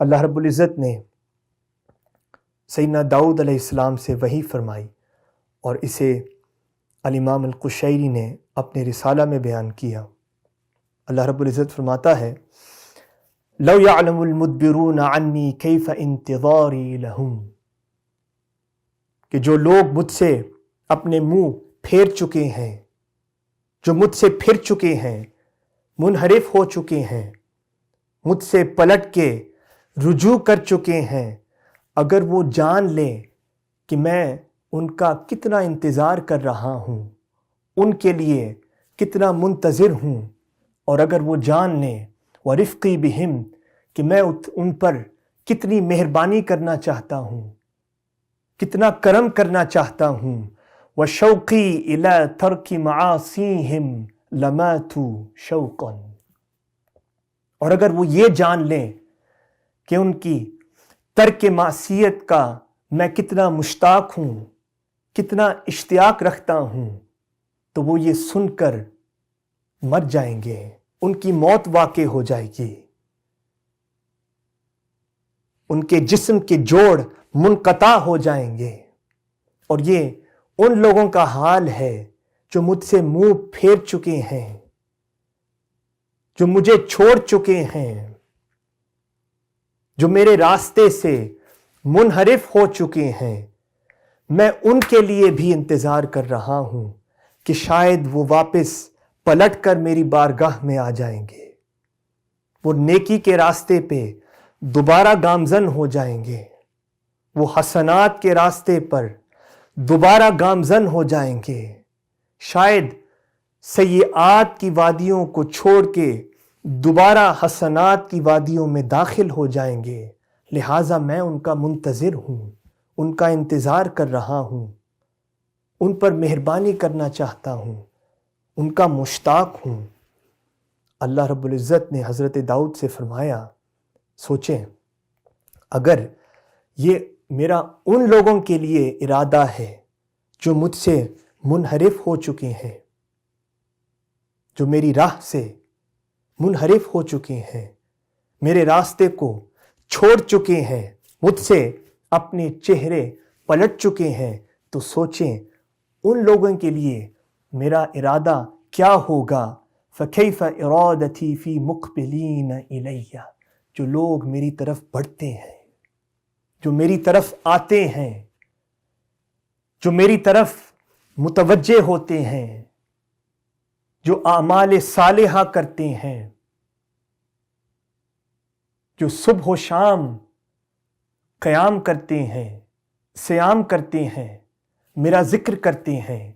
اللہ رب العزت نے سیدنا داؤد علیہ السلام سے وحی فرمائی اور اسے الامام القشیری نے اپنے رسالہ میں بیان کیا۔ اللہ رب العزت فرماتا ہے لو يعلم المدبرون عنی کیف انتظاری لہم، کہ جو لوگ مجھ سے اپنے منہ پھیر چکے ہیں، جو مجھ سے پھر چکے ہیں، منحرف ہو چکے ہیں، مجھ سے پلٹ کے رجوع کر چکے ہیں، اگر وہ جان لیں کہ میں ان کا کتنا انتظار کر رہا ہوں، ان کے لیے کتنا منتظر ہوں، اور اگر وہ جان لیں وَرِفْقِي بِهِمْ کہ میں ان پر کتنی مہربانی کرنا چاہتا ہوں، کتنا کرم کرنا چاہتا ہوں، وَشَوْقِي إِلَىٰ تَرْكِ مَعَاصِيهِمْ لَمَاتُوا شَوْقًا، اور اگر وہ یہ جان لیں کہ ان کی ترک معصیت کا میں کتنا مشتاق ہوں، کتنا اشتیاق رکھتا ہوں، تو وہ یہ سن کر مر جائیں گے، ان کی موت واقع ہو جائے گی، ان کے جسم کے جوڑ منقطع ہو جائیں گے۔ اور یہ ان لوگوں کا حال ہے جو مجھ سے منہ پھیر چکے ہیں، جو مجھے چھوڑ چکے ہیں، جو میرے راستے سے منحرف ہو چکے ہیں۔ میں ان کے لیے بھی انتظار کر رہا ہوں کہ شاید وہ واپس پلٹ کر میری بارگاہ میں آ جائیں گے، وہ نیکی کے راستے پہ دوبارہ گامزن ہو جائیں گے، وہ حسنات کے راستے پر دوبارہ گامزن ہو جائیں گے، شاید سیئات کی وادیوں کو چھوڑ کے دوبارہ حسنات کی وادیوں میں داخل ہو جائیں گے۔ لہٰذا میں ان کا منتظر ہوں، ان کا انتظار کر رہا ہوں، ان پر مہربانی کرنا چاہتا ہوں، ان کا مشتاق ہوں۔ اللہ رب العزت نے حضرت داؤد سے فرمایا سوچیں، اگر یہ میرا ان لوگوں کے لیے ارادہ ہے جو مجھ سے منحرف ہو چکے ہیں، جو میری راہ سے منحرف ہو چکے ہیں، میرے راستے کو چھوڑ چکے ہیں، مجھ سے اپنے چہرے پلٹ چکے ہیں، تو سوچیں ان لوگوں کے لیے میرا ارادہ کیا ہوگا۔ فَكَيْفَ إِرَادَتِي فِي مُقْبِلِينَ إِلَيَّ، جو لوگ میری طرف بڑھتے ہیں، جو میری طرف آتے ہیں، جو میری طرف متوجہ ہوتے ہیں، جو اعمال صالحہ کرتے ہیں، جو صبح و شام قیام کرتے ہیں، صیام کرتے ہیں، میرا ذکر کرتے ہیں،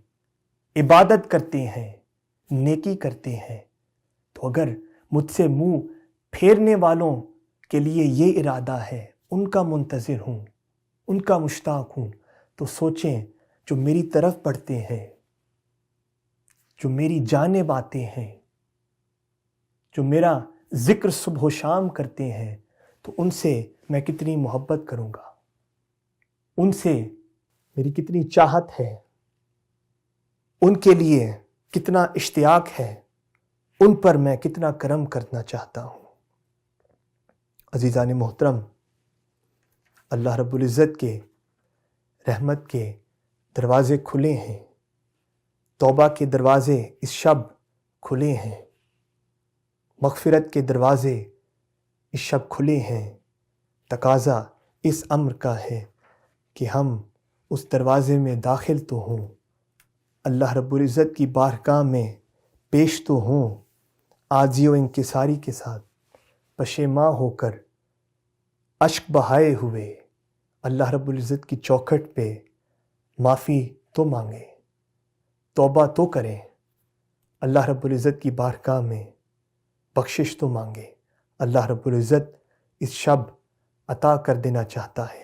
عبادت کرتے ہیں، نیکی کرتے ہیں، تو اگر مجھ سے منہ پھیرنے والوں کے لیے یہ ارادہ ہے، ان کا منتظر ہوں، ان کا مشتاق ہوں، تو سوچیں جو میری طرف بڑھتے ہیں، جو میری جانب آتے ہیں، جو میرا ذکر صبح و شام کرتے ہیں، تو ان سے میں کتنی محبت کروں گا، ان سے میری کتنی چاہت ہے، ان کے لیے کتنا اشتیاق ہے، ان پر میں کتنا کرم کرنا چاہتا ہوں۔ عزیزان محترم، اللہ رب العزت کے رحمت کے دروازے کھلے ہیں، توبہ کے دروازے اس شب کھلے ہیں، مغفرت کے دروازے اس شب کھلے ہیں۔ تقاضا اس امر کا ہے کہ ہم اس دروازے میں داخل تو ہوں، اللہ رب العزت کی بارگاہ میں پیش تو ہوں، عاجزی و انکساری کے ساتھ پشیماں ہو کر اشک بہائے ہوئے اللہ رب العزت کی چوکھٹ پہ معافی تو مانگیں، توبہ تو کریں، اللہ رب العزت کی بارگاہ میں بخشش تو مانگیں۔ اللہ رب العزت اس شب عطا کر دینا چاہتا ہے۔